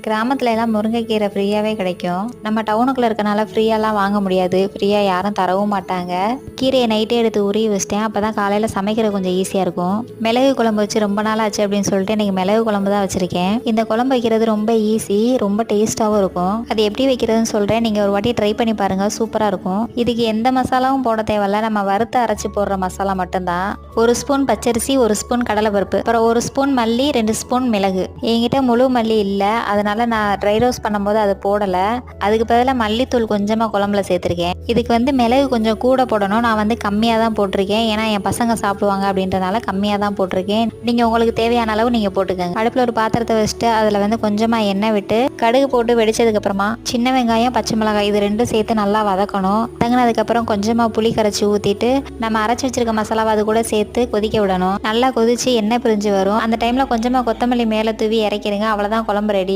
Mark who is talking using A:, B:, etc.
A: கிராமத்துல எல்லாம் முருங்கைக்கீரை ஃப்ரீயாவே கிடைக்கும். நம்ம டவுனுக்குள்ள இருக்கனால ஃப்ரீயாலாம் வாங்க முடியாது. ஃப்ரீயா யாரும் தரவும் மாட்டாங்க. கீரையை நைட்டே எடுத்து உருவி வச்சிட்டேன். அப்பதான் காலையில சமைக்கிற கொஞ்சம் ஈஸியா இருக்கும். மிளகு குழம்பு வச்சு ரொம்ப நாள் ஆச்சு அப்படின்னு சொல்லிட்டு இன்னைக்கு மிளகு குழம்பு தான் வச்சிருக்கேன். இந்த குழம்பு வைக்கிறது ரொம்ப ஈஸி, ரொம்ப டேஸ்டாவும் இருக்கும். அது எப்படி வைக்கிறதுன்னு சொல்றேன், நீங்க ஒரு வாட்டி ட்ரை பண்ணி பாருங்க, சூப்பரா இருக்கும். இதுக்கு எந்த மசாலாவும் போட தேவையில்ல, நம்ம வறுத்து அரைச்சி போடுற மசாலா மட்டும்தான். 1 ஸ்பூன் பச்சரிசி, 1 ஸ்பூன் கடலைப்பருப்பு, அப்புறம் 1 ஸ்பூன் மல்லி, 2 ஸ்பூன் மிளகு. என்கிட்ட முழு மல்லி இல்லை, அதனால நான் ட்ரை ரோஸ்ட் பண்ணும்போது அது போடலை. அதுக்கு பதிலாக மல்லித்தூள் கொஞ்சமாக குழம்புல சேர்த்துருக்கேன். இதுக்கு மிளகு கொஞ்சம் கூட போடணும். நான் கம்மியாக தான் போட்டிருக்கேன், ஏன்னா என் பசங்க சாப்பிடுவாங்க அப்படின்றனால கம்மியாக தான் போட்டிருக்கேன். நீங்கள் உங்களுக்கு தேவையான அளவு நீங்கள் போட்டுக்கோங்க. அடுப்பில் ஒரு பாத்திரத்தை வச்சுட்டு அதில் கொஞ்சமாக எண்ணெய் விட்டு கடுகு போட்டு வெடிச்சதுக்கப்புறமா சின்ன வெங்காயம், பச்சை மிளகாய் இது ரெண்டும் சேர்த்து நல்லா வதக்கணும். வதங்கினதுக்கப்புறம் கொஞ்சமாக புளி கரைச்சி ஊற்றிட்டு நம்ம அரைச்சி வச்சிருக்க மசாலாவை அது கூட சேர்த்து கொதிக்க விடணும். நல்லா கொதிச்சு எண்ணெய் பிரிஞ்சு வரும். அந்த டைமில் கொஞ்சமாக கொத்தமல்லி மேலே தூவி இறக்கிடுங்க. அவ்வளோதான், குழம்பு ரெடி.